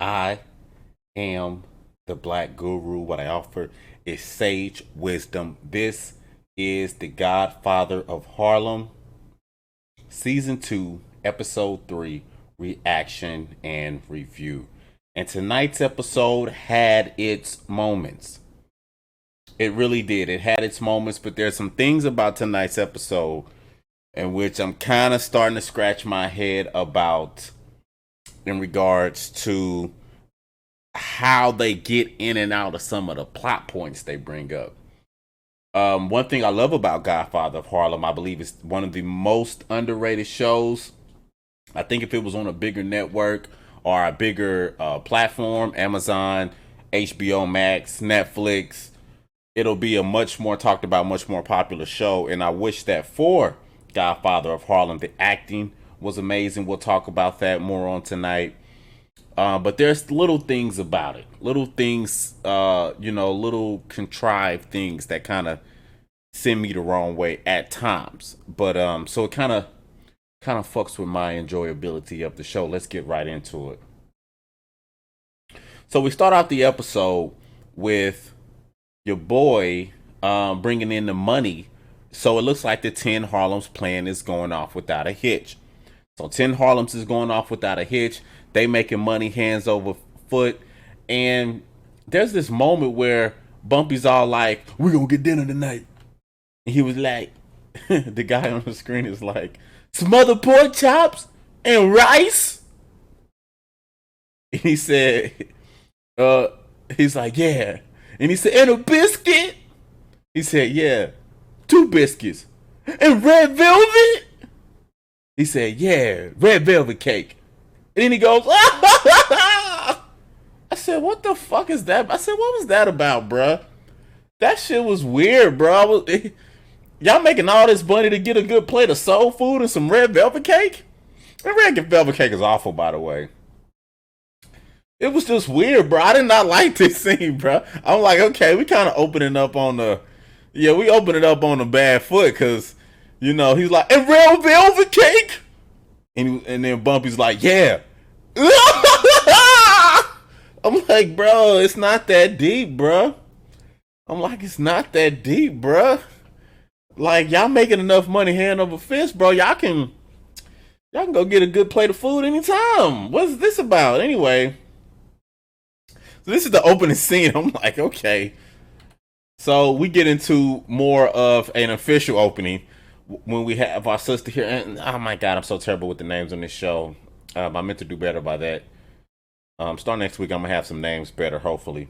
I am the Black Guru. What I offer is sage wisdom. This is the Godfather of Harlem, Season 2, Episode 3, Reaction and Review. And tonight's episode had its moments. It really did. It had its moments, but there's some things about tonight's episode in which I'm kind of starting to scratch my head about in regards to how they get in and out of some of the plot points they bring up. One thing I love about Godfather of Harlem, I believe, is one of the most underrated shows. I think if it was on a bigger network or a bigger platform, Amazon, HBO Max, Netflix, it'll be a much more talked about, much more popular show. And I wish that for Godfather of Harlem, the acting was amazing. We'll talk about that more on tonight. But there's little things about it, little things, little contrived things that kind of send me the wrong way at times. But so it kind of fucks with my enjoyability of the show. Let's get right into it. So we start out the episode with your boy bringing in the money. So it looks like the 10 Harlem's plan is going off without a hitch. So 10 Harlem's is going off without a hitch. They making money hands over foot. And there's this moment where Bumpy's all like, "We're gonna get dinner tonight." And he was like, the guy on the screen is like, "Smothered pork chops and rice?" And he said, uh, he's like, "Yeah." And he said, "And a biscuit?" He said, "Yeah, 2 biscuits." "And red velvet?" He said, "Yeah, red velvet cake." And then he goes, "Ah!" I said, "What the fuck is that?" I said, "What was that about, bruh? That shit was weird, bro. Y'all making all this money to get a good plate of soul food and some red velvet cake?" And red velvet cake is awful, by the way. It was just weird, bro. I did not like this scene, bro. I'm like, okay, we kind of opening up on we opening up on the bad foot, because, he's like, "And red velvet cake?" And then Bumpy's like, "Yeah." I'm like, bro, it's not that deep, bro. I'm like, it's not that deep, bro. Like, y'all making enough money hand over fist, bro. Y'all can go get a good plate of food anytime. What's this about? Anyway, so this is the opening scene. I'm like, okay. So we get into more of an official opening when we have our sister here. And oh my god, I'm so terrible with the names on this show. I meant to do better by that. Start next week, I'm gonna have some names better, hopefully.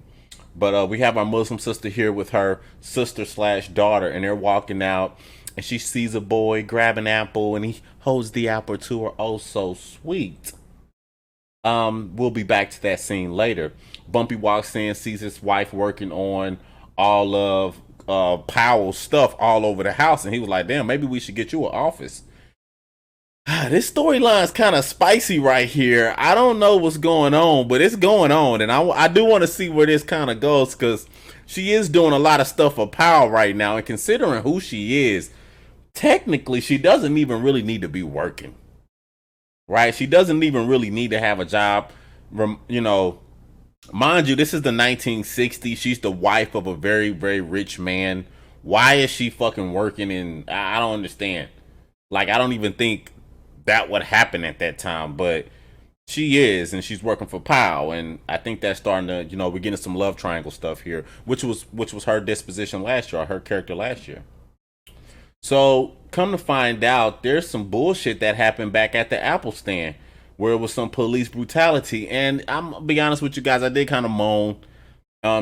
But we have our Muslim sister here with her sister slash daughter, and they're walking out, and she sees a boy grab an apple, and he holds the apple to her. Oh, so sweet. We'll be back to that scene later. Bumpy walks in, sees his wife working on all of Powell's stuff all over the house, and he was like, "Damn, maybe we should get you an office." This storyline's kind of spicy right here. I don't know what's going on, but it's going on, and I do want to see where this kind of goes, because she is doing a lot of stuff for Powell right now, and considering who she is, technically she doesn't even really need to be working, right? She doesn't even really need to have a job. You know, mind you, this is the 1960s. She's the wife of a very, very rich man. Why is she fucking working? And I don't understand. Like, I don't even think that would happen at that time, but she is, and she's working for Powell, and I think that's starting to, we're getting some love triangle stuff here, which was her disposition last year, or her character last year. So come to find out, there's some bullshit that happened back at the Apple stand, where it was some police brutality, and I'm gonna be honest with you guys, I did kind of moan.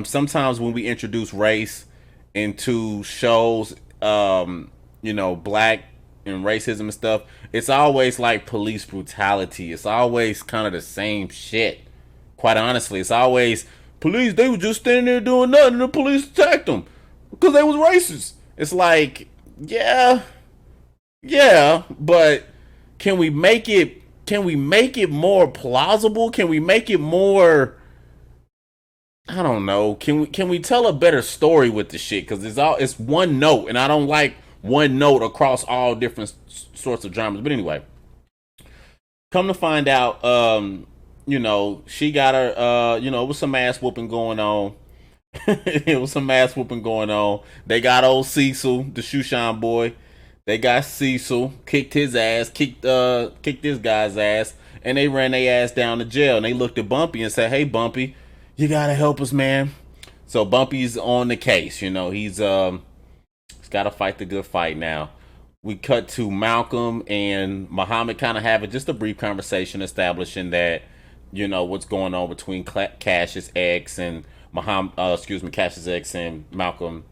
Sometimes when we introduce race into shows, black and racism and stuff, it's always like police brutality. It's always kind of the same shit. Quite honestly, it's always police. They were just standing there doing nothing, and the police attacked them because they was racist. It's like, yeah, yeah, but can we make it? Can we make it more plausible? Can we make it more? I don't know. Can we tell a better story with the shit? Because it's one note, and I don't like one note across all different sorts of dramas. But anyway, come to find out, she got her, it was some ass whooping going on. It was some ass whooping going on. They got old Cecil, the Shushan boy. They got Cecil, kicked his ass, kicked this guy's ass, and they ran their ass down to jail. And they looked at Bumpy and said, "Hey, Bumpy, you gotta help us, man." So Bumpy's on the case. He's got to fight the good fight now. We cut to Malcolm and Muhammad kind of having just a brief conversation, establishing that what's going on between Cash's ex and Cash's ex and Malcolm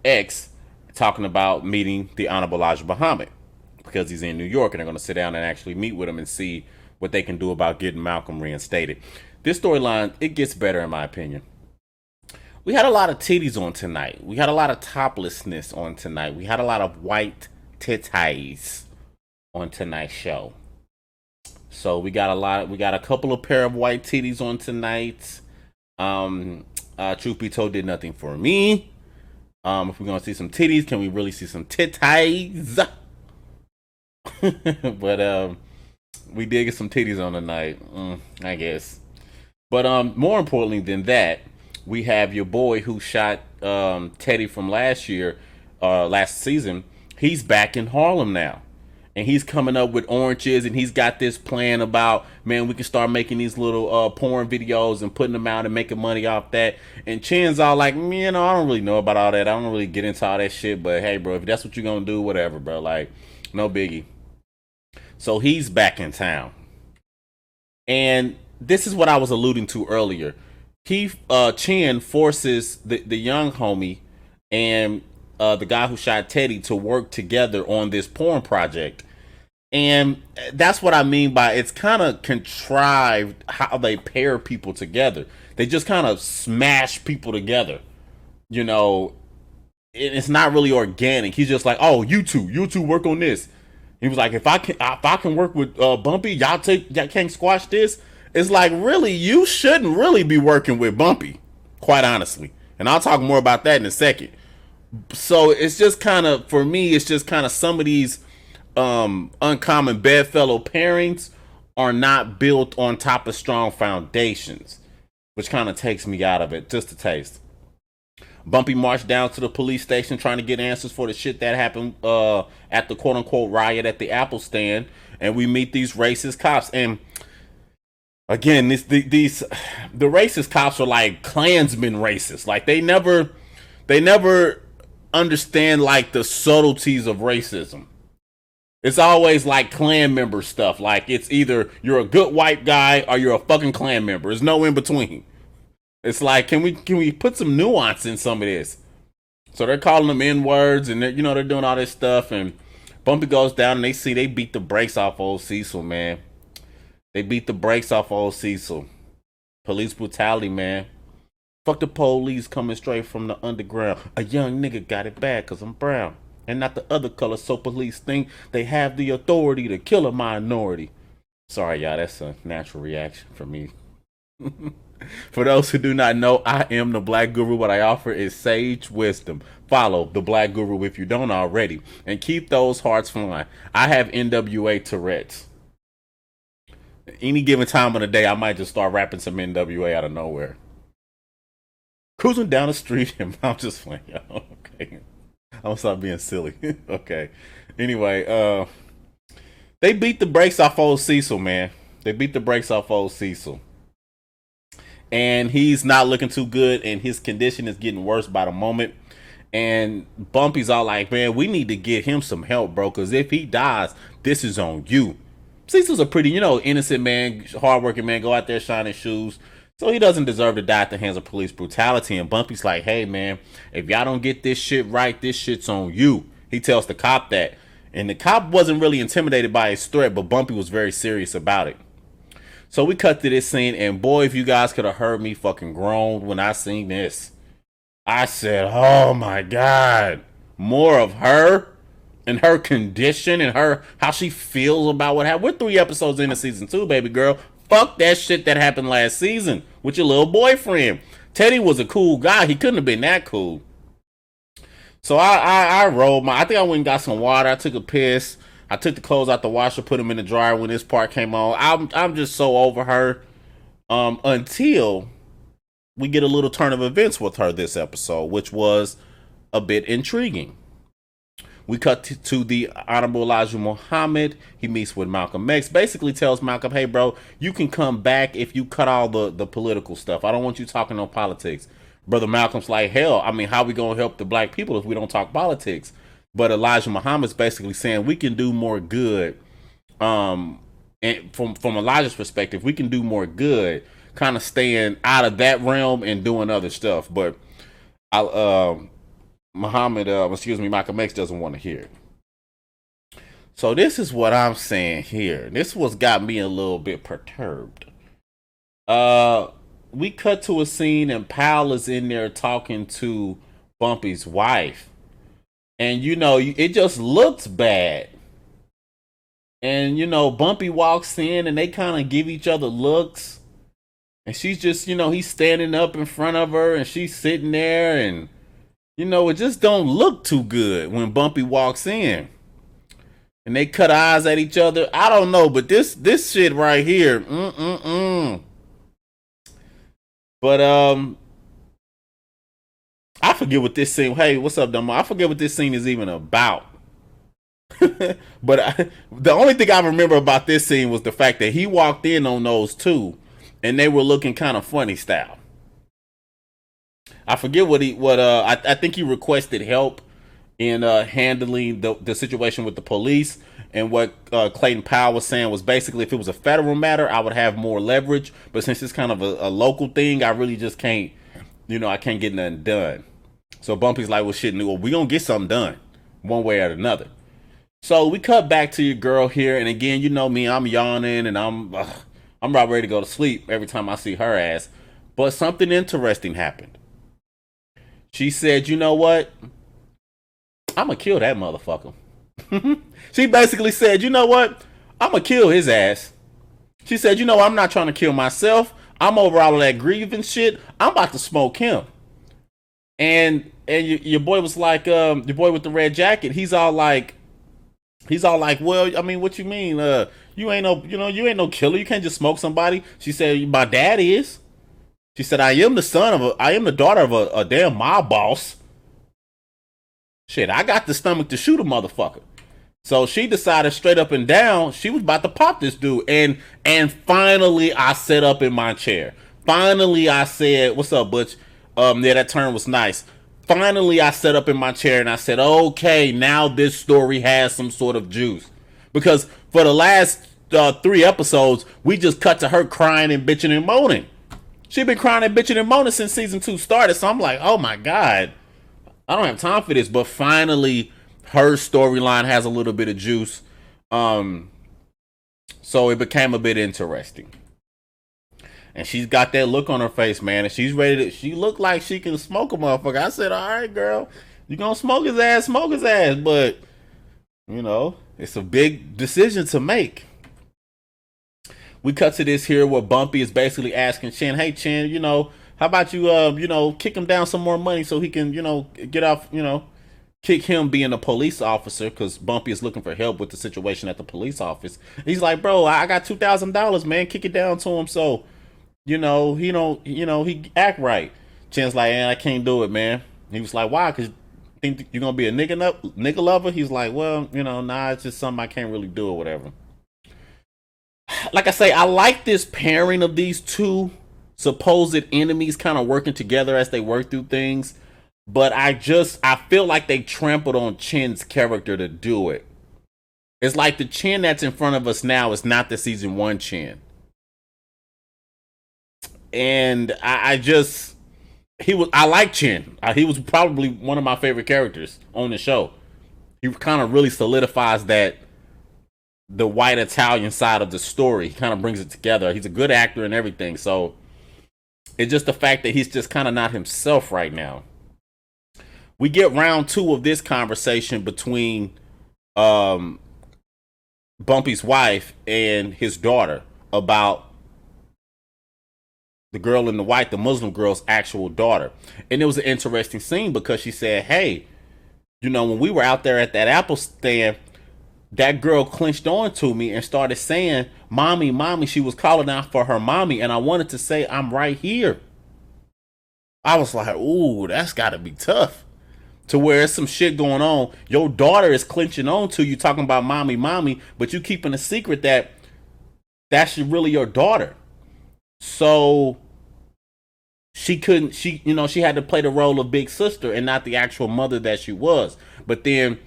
X, talking about meeting the Honorable Elijah Muhammad because he's in New York, and they're going to sit down and actually meet with him and see what they can do about getting Malcolm reinstated. This storyline, it gets better in my opinion. We had a lot of titties on tonight. We had a lot of toplessness on tonight. We had a lot of white titties on tonight's show. So we got a couple of pair of white titties on tonight. Truth be told, did nothing for me. If we're gonna see some titties, can we really see some titties? But we did get some titties on tonight, I guess. But more importantly than that, we have your boy who shot Teddy from last season. He's back in Harlem now. And he's coming up with oranges, and he's got this plan about, man, we can start making these little porn videos and putting them out and making money off that. And Chin's all like, I don't really know about all that. I don't really get into all that shit. But hey, bro, if that's what you're going to do, whatever, bro. Like, no biggie. So he's back in town. And this is what I was alluding to earlier. Chin forces the young homie and the guy who shot Teddy to work together on this porn project. And that's what I mean by it's kind of contrived how they pair people together. They just kind of smash people together. It's not really organic. He's just like, oh, you two work on this. He was like, if I can work with Bumpy, y'all can't squash this. It's like, really, you shouldn't really be working with Bumpy, quite honestly. And I'll talk more about that in a second. So it's just kind of, for me, it's just kind of some of these uncommon bedfellow pairings are not built on top of strong foundations, which kind of takes me out of it, just a taste. Bumpy marched down to the police station trying to get answers for the shit that happened at the quote-unquote riot at the Apple stand, and we meet these racist cops. And again, the racist cops are like Klansmen racist. Like they never understand like the subtleties of racism. It's always like Klan member stuff. Like it's either you're a good white guy or you're a fucking Klan member. There's no in between. It's like, can we put some nuance in some of this? So they're calling them N-words and they're doing all this stuff, and Bumpy goes down and they beat the brakes off old Cecil, man. They beat the brakes off old Cecil. Police brutality, man. Fuck the police coming straight from the underground. A young nigga got it bad cause I'm brown and not the other color, so police think they have the authority to kill a minority. Sorry, y'all, that's a natural reaction for me. For those who do not know, I am the Black Guru. What I offer is sage wisdom. Follow the Black Guru if you don't already, and keep those hearts flying. I have NWA Tourette's. Any given time of the day, I might just start rapping some NWA out of nowhere. Cruising down the street, and I'm just playing, y'all. Okay, I'm gonna stop being silly. Okay. Anyway, they beat the brakes off old Cecil, man. They beat the brakes off old Cecil. And he's not looking too good, and his condition is getting worse by the moment. And Bumpy's all like, man, we need to get him some help, bro, because if he dies, this is on you. Cecil's a pretty, innocent man, hardworking man, go out there shining shoes. So he doesn't deserve to die at the hands of police brutality. And Bumpy's like, hey, man, if y'all don't get this shit right, this shit's on you. He tells the cop that. And the cop wasn't really intimidated by his threat, but Bumpy was very serious about it. So we cut to this scene, and boy, if you guys could have heard me fucking groan when I seen this. I said, oh my God, more of her and her condition and how she feels about what happened. We're 3 episodes into season 2, baby girl. Fuck that shit that happened last season with your little boyfriend. Teddy was a cool guy. He couldn't have been that cool. So I rolled I think I went and got some water. I took a piss. I took the clothes out the washer, put them in the dryer when this part came on. I'm just so over her. Until we get a little turn of events with her this episode, which was a bit intriguing. We cut to the Honorable Elijah Muhammad. He meets with Malcolm X. Basically tells Malcolm, hey, bro, you can come back if you cut all the political stuff. I don't want you talking on politics. Brother Malcolm's like, hell, I mean, how we going to help the black people if we don't talk politics? But Elijah Muhammad's basically saying we can do more good. And from Elijah's perspective, we can do more good kind of staying out of that realm and doing other stuff. But Malcolm X doesn't want to hear it. So this is what I'm saying here. This was got me a little bit perturbed. We cut to a scene and Powell is in there talking to Bumpy's wife. And it just looks bad. And Bumpy walks in and they kind of give each other looks. And she's just, he's standing up in front of her and she's sitting there and it just don't look too good when Bumpy walks in. And they cut eyes at each other. I don't know, but this shit right here, But I forget what this scene. Hey, what's up, Dumbo? I forget what this scene is even about. But the only thing I remember about this scene was the fact that he walked in on those two, and they were looking kind of funny style. I forget I think he requested help in handling the situation with the police. And what Clayton Powell was saying was basically if it was a federal matter, I would have more leverage. But since it's kind of a local thing, I really just can't, I can't get nothing done. So Bumpy's like, well, shit, well, we gonna get something done one way or another. So we cut back to your girl here. And again, me, I'm yawning and I'm about ready to go to sleep every time I see her ass. But something interesting happened. She said, you know what? I'm going to kill that motherfucker. She basically said, you know what? I'm going to kill his ass. She said, I'm not trying to kill myself. I'm over all of that grievance shit. I'm about to smoke him. And your boy was like, your boy with the red jacket, he's all like, well, I mean, what you mean? You ain't no killer. You can't just smoke somebody. She said, my dad is. She said, I am the daughter of a damn mob boss. Shit, I got the stomach to shoot a motherfucker. So she decided straight up and down she was about to pop this dude. And finally I sat up in my chair. Finally I said, what's up, Butch? Yeah, that turn was nice. Finally I sat up in my chair and I said, okay, now this story has some sort of juice. Because for the last 3 episodes, we just cut to her crying and bitching and moaning. She been crying and bitching and moaning since season 2 started. So I'm like, oh my God, I don't have time for this. But finally, her storyline has a little bit of juice. So it became a bit interesting. And she's got that look on her face, man. And she's ready she looked like she can smoke a motherfucker. I said, all right, girl, you gonna smoke his ass. But, it's a big decision to make. We cut to this here where Bumpy is basically asking Chin, hey, Chin, how about you, kick him down some more money so he can, get off, kick him being a police officer because Bumpy is looking for help with the situation at the police office. He's like, bro, I got $2,000, man. Kick it down to him so, he act right. Chin's like, I can't do it, man. He was like, why? Because think you're going to be a nigga lover? He's like, well, nah, it's just something I can't really do or whatever. Like I say, I like this pairing of these two supposed enemies kind of working together as they work through things. But I feel like they trampled on Chin's character to do it. It's like the Chin that's in front of us now is not the season 1 Chin. And I like Chin. He was probably one of my favorite characters on the show. He kind of really solidifies the white Italian side of the story. He kind of brings it together. He's a good actor and everything. So it's just the fact that he's just kind of not himself right now. We get round 2 of this conversation between Bumpy's wife and his daughter about the girl in the white, the Muslim girl's actual daughter. And it was an interesting scene because she said, hey, when we were out there at that Apple stand, that girl clinched on to me and started saying, "Mommy, mommy." She was calling out for her mommy, and I wanted to say, "I'm right here." I was like, "Ooh, that's got to be tough." To where there's some shit going on. Your daughter is clinching on to you, talking about mommy, mommy, but you keeping a secret that that's really your daughter. So she couldn't. She had to play the role of big sister and not the actual mother that she was. But then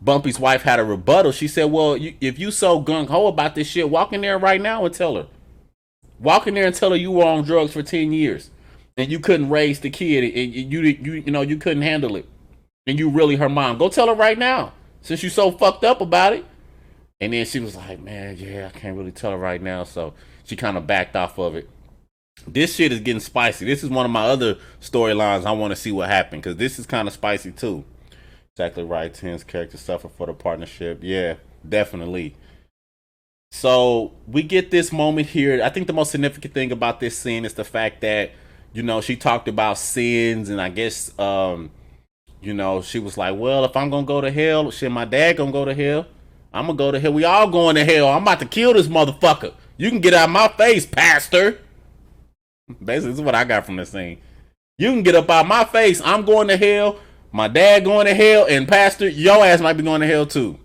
Bumpy's wife had a rebuttal. She said, "Well, if you so gung ho about this shit, walk in there right now and tell her. Walk in there and tell her you were on drugs for 10 years, and you couldn't raise the kid, and you couldn't handle it, and you really her mom. Go tell her right now, since you so fucked up about it." And then she was like, "Man, yeah, I can't really tell her right now," so she kind of backed off of it. This shit is getting spicy. This is one of my other storylines. I want to see what happened because this is kind of spicy too. Exactly right. Ten's character suffered for the partnership. Yeah, definitely. So we get this moment here. I think the most significant thing about this scene is the fact that, she talked about sins, and I guess, she was like, "Well, if I'm gonna go to hell, shit, my dad gonna go to hell. I'm gonna go to hell. We all going to hell. I'm about to kill this motherfucker. You can get out of my face, pastor." Basically, this is what I got from this scene. You can get up out of my face. I'm going to hell. My dad going to hell, and pastor, your ass might be going to hell too.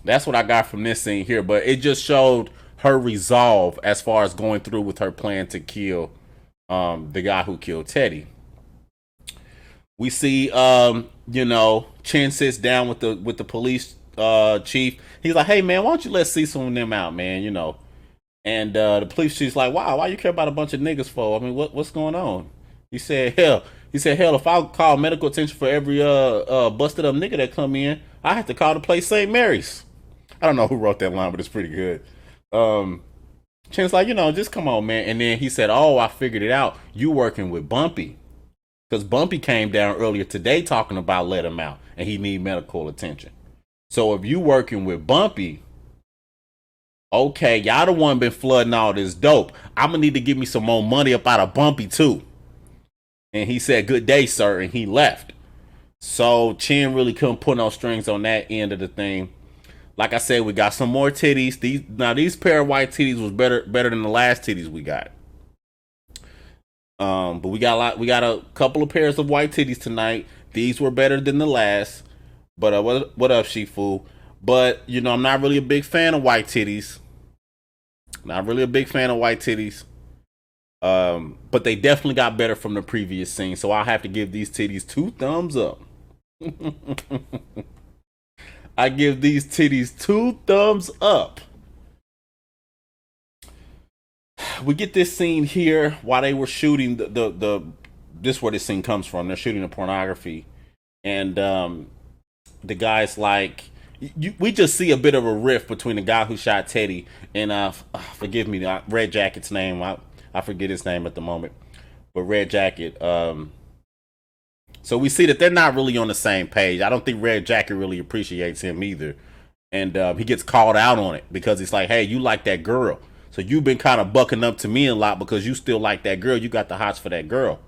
That's what I got from this scene here. But it just showed her resolve as far as going through with her plan to kill the guy who killed Teddy. We see, Chen sits down with the police chief. He's like, "Hey man, why don't you let Cecil and them out, man? And the police chief's like, "Wow, why you care about a bunch of niggas for? I mean, what's going on?" He said, "Hell, if I call medical attention for every busted up nigga that come in, I have to call the place St. Mary's." I don't know who wrote that line, but it's pretty good. Chen's like, just come on, man. And then he said, "Oh, I figured it out. You working with Bumpy. Because Bumpy came down earlier today talking about let him out and he need medical attention. So if you working with Bumpy, okay, y'all the one been flooding all this dope. I'm gonna need to give me some more money up out of Bumpy too." And he said, "Good day, sir," and he left. So Chen really couldn't put no strings on that end of the thing. Like I said, we got some more titties. These pair of white titties was better than the last titties we got. But we got a couple of pairs of white titties tonight. These were better than the last. But what up, Shifu? But I'm not really a big fan of white titties. Not really a big fan of white titties. But they definitely got better from the previous scene. So I'll have to give these titties 2 thumbs up. I give these titties 2 thumbs up. We get this scene here while they were shooting this is where this scene comes from. They're shooting the pornography, and the guy's like, we just see a bit of a rift between the guy who shot Teddy and forgive me, Red Jacket's name. I forget his name at the moment, but Red Jacket. So we see that they're not really on the same page. I don't think Red Jacket really appreciates him either, and he gets called out on it because he's like, "Hey, you like that girl, so you've been kind of bucking up to me a lot because you still like that girl. You got the hots for that girl."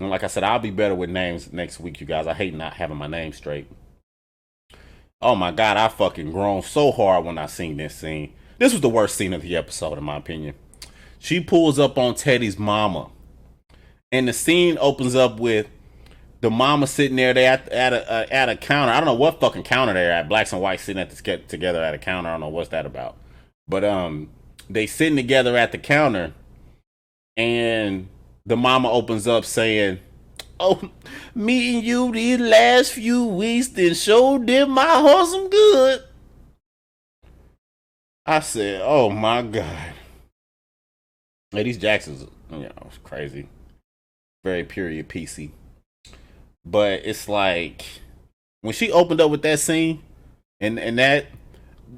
And like I said, I'll be better with names next week, you guys. I hate not having my name straight. Oh my God, I fucking groaned so hard when I seen this scene. This was the worst scene of the episode, in my opinion. She pulls up on Teddy's mama, and the scene opens up with the mama sitting there. They at a counter. I don't know what fucking counter they're at. Blacks and whites sitting together at a counter. I don't know what's that about. But they sitting together at the counter, and the mama opens up saying, "Oh, meeting you these last few weeks then showed them my husband good." I said, "Oh my God." Hey, these Jacksons, it's crazy. Very period piecey. But it's like when she opened up with that scene and that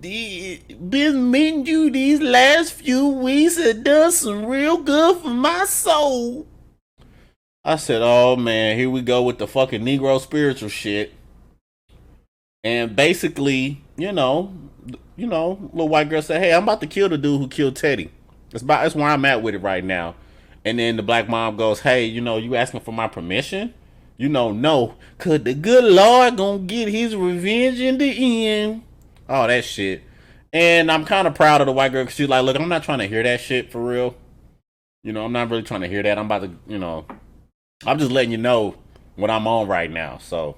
been meeting you these last few weeks and done some real good for my soul. I said, "Oh man, here we go with the fucking Negro spiritual shit." And basically, little white girl said, "Hey, I'm about to kill the dude who killed Teddy." That's where I'm at with it right now. And then the black mom goes, "Hey, you asking for my permission?" No, cause the good Lord gonna get his revenge in the end. All that shit. And I'm kind of proud of the white girl because she's like, look, I'm not trying to hear that shit for real. I'm not really trying to hear that. I'm about to, I'm just letting you know what I'm on right now. So,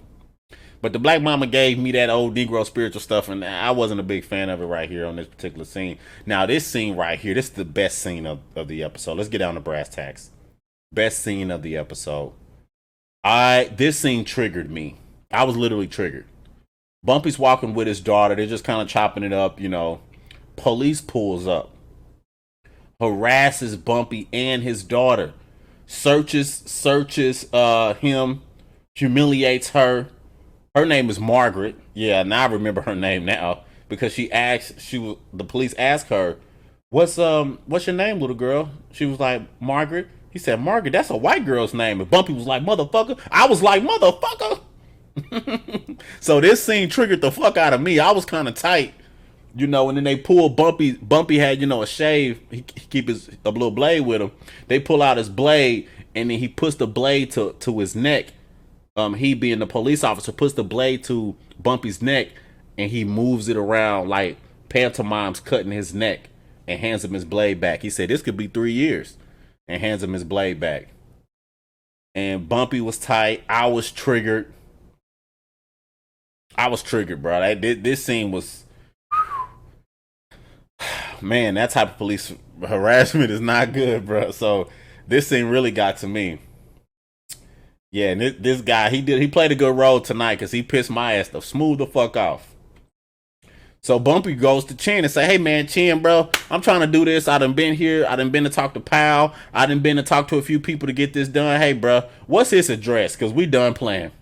but the black mama gave me that old Negro spiritual stuff, and I wasn't a big fan of it right here on this particular scene. Now, this scene right here, this is the best scene of the episode. Let's get down to brass tacks. Best scene of the episode. This scene triggered me. I was literally triggered. Bumpy's walking with his daughter. They're just kind of chopping it up. Police pulls up, harasses Bumpy and his daughter, searches him, humiliates her. Her name is Margaret. Yeah, now I remember her name now because the police asked her, what's your name, little girl? She was like, Margaret. He said, Margaret, that's a white girl's name. And Bumpy was like, motherfucker. I was like, motherfucker. So this scene triggered the fuck out of me. I was kind of tight, and then they pull Bumpy. Bumpy had, a shave. He keep a little blade with him. They pull out his blade, and then he puts the blade to his neck. He being the police officer puts the blade to Bumpy's neck, and he moves it around like pantomime's cutting his neck, and hands him his blade back. He said this could be 3 years, and hands him his blade back. And Bumpy was tight. I was triggered. Bro. This scene was, man, that type of police harassment is not good, bro. So this scene really got to me. Yeah, and this guy, he played a good role tonight because he pissed my ass to smooth the fuck off. So Bumpy goes to Chin and say, hey man, Chin, bro, I'm trying to do this. I done been here. I done been to talk to Powell. I done been to talk to a few people to get this done. Hey, bro, what's his address? Because we done playing.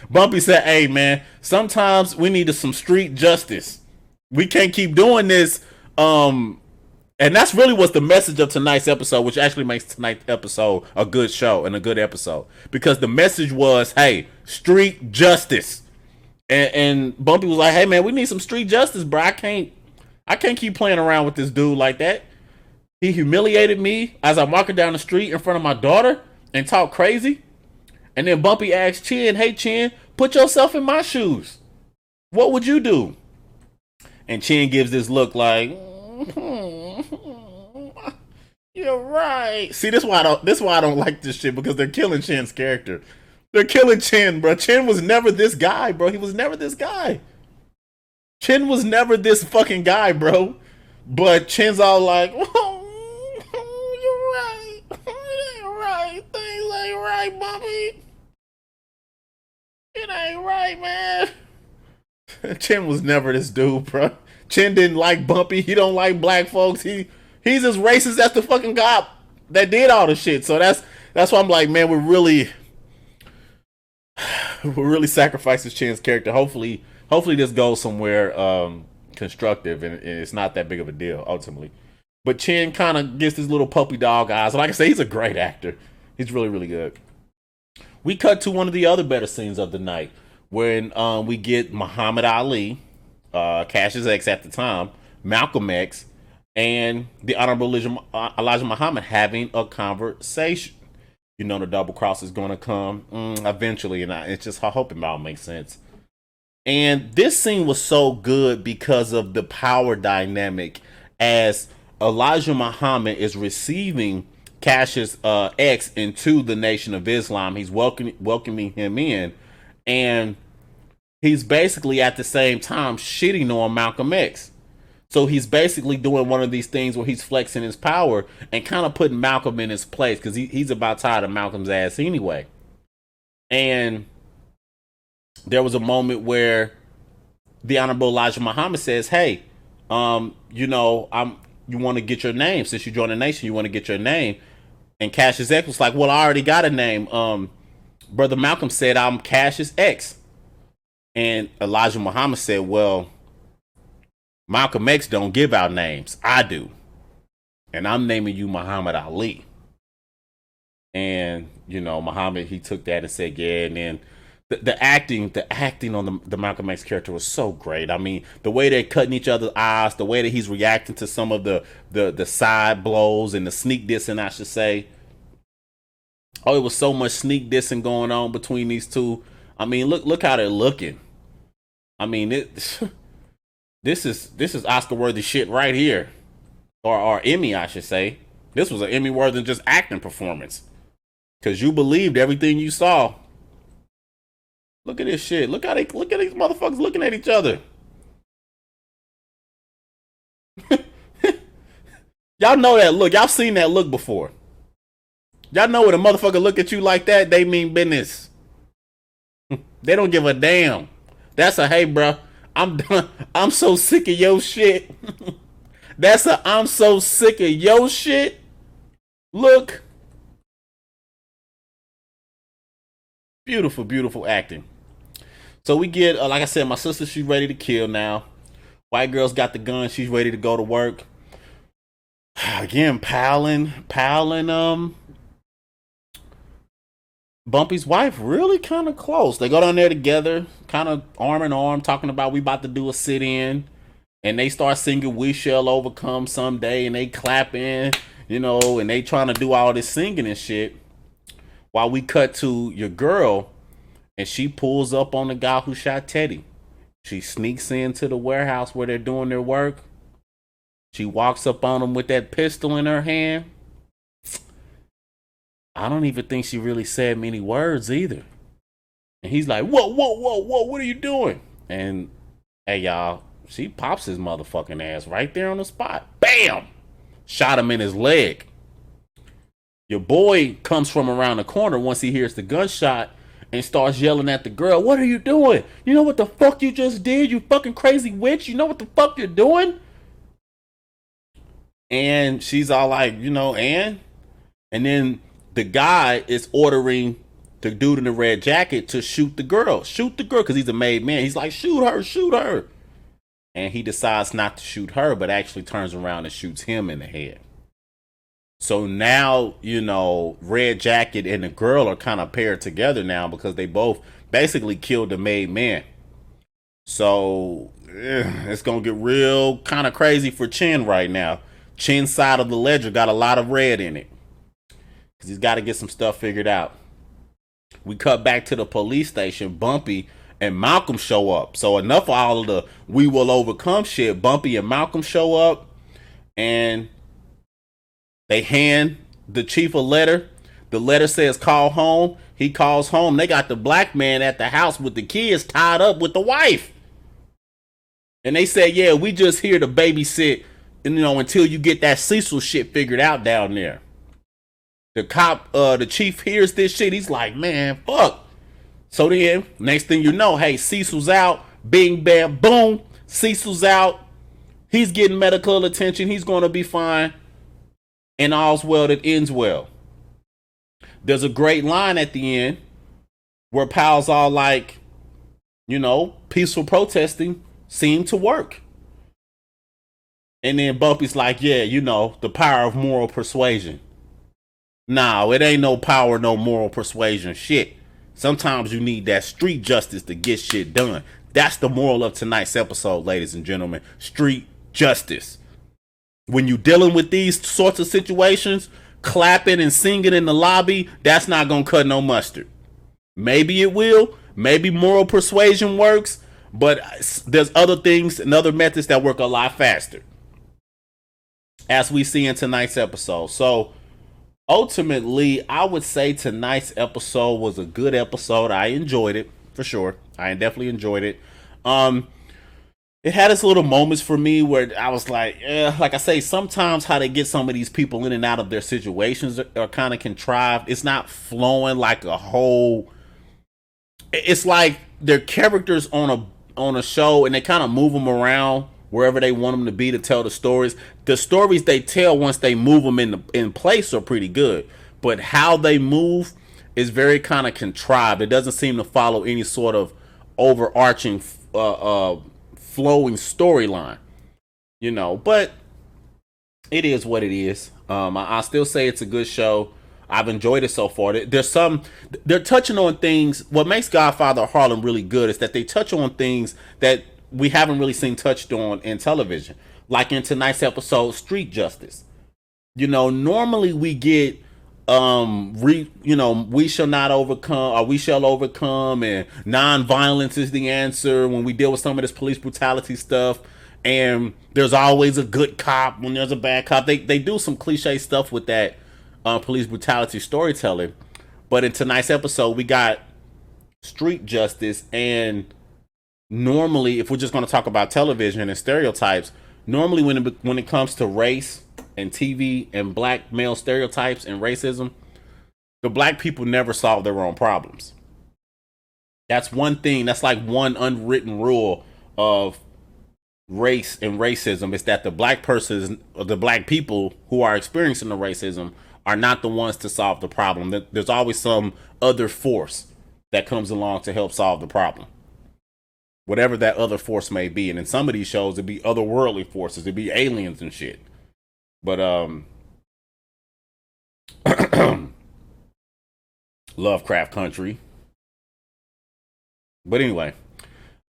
Bumpy said, hey man, sometimes we need some street justice. We can't keep doing this. And that's really what's the message of tonight's episode, which actually makes tonight's episode a good show and a good episode. Because the message was, hey, street justice. And Bumpy was like, hey man, we need some street justice, bro. I can't keep playing around with this dude like that. He humiliated me as I'm walking down the street in front of my daughter and talk crazy. And then Bumpy asked Chin, hey Chin, put yourself in my shoes. What would you do? And Chin gives this look like, you're right. See, this is why I don't like this shit, because they're killing Chin's character. They're killing Chin, bro. Chin was never this guy, bro. He was never this guy. Chin was never this fucking guy, bro. But Chin's all like, oh, you're right. It ain't right. Things ain't right, Bumpy. It ain't right, man. Chin was never this dude, bro. Chin didn't like Bumpy. He don't like black folks. He's as racist as the fucking guy that did all the shit. So that's why I'm like, man, we're really sacrificing Chin's character. Hopefully this goes somewhere constructive and it's not that big of a deal ultimately. But Chin kind of gets his little puppy dog eyes. Like I say, he's a great actor. He's really, really good. We cut to one of the other better scenes of the night when we get Muhammad Ali, Cash's ex at the time, Malcolm X, and the Honorable Elijah Muhammad having a conversation. The double cross is going to come eventually, and it's just, I hope it all makes sense. And this scene was so good because of the power dynamic as Elijah Muhammad is receiving Cash's ex into the Nation of Islam. He's welcoming him in, and he's basically at the same time shitting on Malcolm X. So he's basically doing one of these things where he's flexing his power and kind of putting Malcolm in his place because he's about tired of Malcolm's ass anyway. And there was a moment where the Honorable Elijah Muhammad says, hey, you want to get your name. Since you joined the nation, you want to get your name. And Cash's ex was like, well, I already got a name. Brother Malcolm said I'm Cash's ex. And Elijah Muhammad said, well, Malcolm X don't give out names. I do. And I'm naming you Muhammad Ali. And, Muhammad, he took that and said, yeah. And then the acting on the Malcolm X character was so great. I mean, the way they're cutting each other's eyes, the way that he's reacting to some of the side blows and the sneak dissing, I should say. Oh, it was so much sneak dissing going on between these two. I mean, look how they're looking. I mean, it this is Oscar worthy shit right here, or Emmy, I should say. This was an Emmy worthy than just acting performance because you believed everything you saw. Look at this shit. Look at these motherfuckers looking at each other. Y'all know that look. Y'all seen that look before. Y'all know when a motherfucker look at you like that, they mean business. They don't give a damn. That's a hey, bro. I'm done. I'm so sick of your shit. That's a I'm so sick of your shit. Look, beautiful, beautiful acting. So we get, like I said, my sister, she's ready to kill now. White girl's got the gun. She's ready to go to work. Again, Pal and Bumpy's wife really kind of close. They go down there together, kind of arm in arm, talking about we about to do a sit in, and they start singing "We Shall Overcome Someday," and they clapping, and they trying to do all this singing and shit. While we cut to your girl, and she pulls up on the guy who shot Teddy. She sneaks into the warehouse where they're doing their work. She walks up on him with that pistol in her hand. I don't even think she really said many words either. And he's like, whoa, whoa, whoa, whoa, what are you doing? And hey, y'all, she pops his motherfucking ass right there on the spot. Bam! Shot him in his leg. Your boy comes from around the corner once he hears the gunshot and starts yelling at the girl, what are you doing? You know what the fuck you just did, you fucking crazy witch? You know what the fuck you're doing? And she's all like, and then the guy is ordering the dude in the red jacket to shoot the girl. Shoot the girl, because he's a made man. He's like, shoot her, shoot her. And he decides not to shoot her, but actually turns around and shoots him in the head. So now, Red Jacket and the girl are kind of paired together now because they both basically killed the made man. So it's going to get real kind of crazy for Chin right now. Chin's side of the ledger got a lot of red in it because he's got to get some stuff figured out. We cut back to the police station. Bumpy and Malcolm show up. So enough of all of the we will overcome shit. Bumpy and Malcolm show up and they hand the chief a letter. The letter says call home. He calls home. They got the black man at the house with the kids tied up with the wife. And they said, yeah, we just here to babysit, until you get that Cecil shit figured out down there. The chief hears this shit. He's like, man, fuck. So then, next thing you know, hey, Cecil's out. Bing, bam, boom. Cecil's out. He's getting medical attention. He's going to be fine. And all's well that ends well. There's a great line at the end where Pal's all like, peaceful protesting seemed to work. And then Bumpy's like, yeah, the power of moral persuasion. No, it ain't no power, no moral persuasion shit. Sometimes you need that street justice to get shit done. That's the moral of tonight's episode, ladies and gentlemen. Street justice. When you dealing with these sorts of situations, clapping and singing in the lobby, that's not gonna cut no mustard. Maybe it will. Maybe moral persuasion works, but there's other things and other methods that work a lot faster, as we see in tonight's episode. So ultimately, I would say tonight's episode was a good episode. I enjoyed it for sure. I definitely enjoyed it. It had its little moments for me where I was like, like I say, sometimes how they get some of these people in and out of their situations are kind of contrived. It's not flowing like a whole. It's like they're characters on a show, and they kind of move them around wherever they want them to be to tell the stories. The stories they tell once they move them in place are pretty good, but how they move is very kind of contrived. It doesn't seem to follow any sort of overarching flowing storyline, but it is what it is. I still say it's a good show. I've enjoyed it so far. They're touching on things. What makes Godfather of Harlem really good is that they touch on things that we haven't really seen touched on in television, like in tonight's episode, street justice. Normally we get we shall not overcome, or we shall overcome, and non-violence is the answer when we deal with some of this police brutality stuff. And there's always a good cop when there's a bad cop. They do some cliche stuff with that police brutality storytelling. But in tonight's episode, we got street justice. And normally, if we're just going to talk about television and stereotypes, normally when it comes to race and TV and black male stereotypes and racism, the black people never solve their own problems. That's one thing. That's like one unwritten rule of race and racism, is that the black person, or the black people who are experiencing the racism, are not the ones to solve the problem. There's always some other force that comes along to help solve the problem, whatever that other force may be. And in some of these shows, it'd be otherworldly forces, it'd be aliens and shit. But Lovecraft Country. But anyway,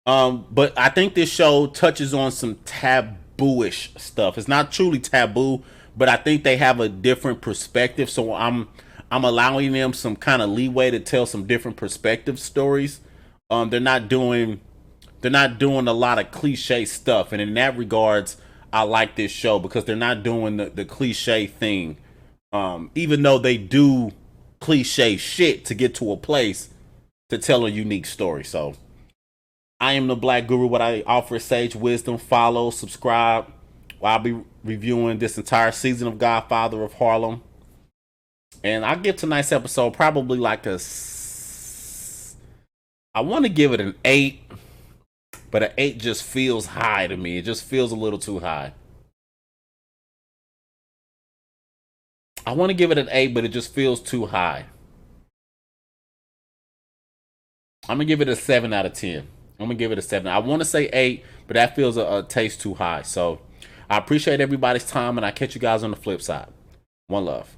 but I think this show touches on some taboo-ish stuff. It's not truly taboo, but I think they have a different perspective. So I'm allowing them some kind of leeway to tell some different perspective stories. They're not doing a lot of cliche stuff, and in that regards, I like this show because they're not doing the cliche thing. Even though they do cliche shit to get to a place to tell a unique story. So I am the Black Guru. What I offer is sage wisdom. Follow, subscribe. I'll be reviewing this entire season of Godfather of Harlem. And I give tonight's episode probably like I want to give it an 8, but an 8 just feels high to me. It just feels a little too high. I want to give it an 8, but it just feels too high. I'm going to give it a 7 out of 10. I'm going to give it a 7. I want to say 8, but that feels a taste too high. So I appreciate everybody's time, and I catch you guys on the flip side. One love.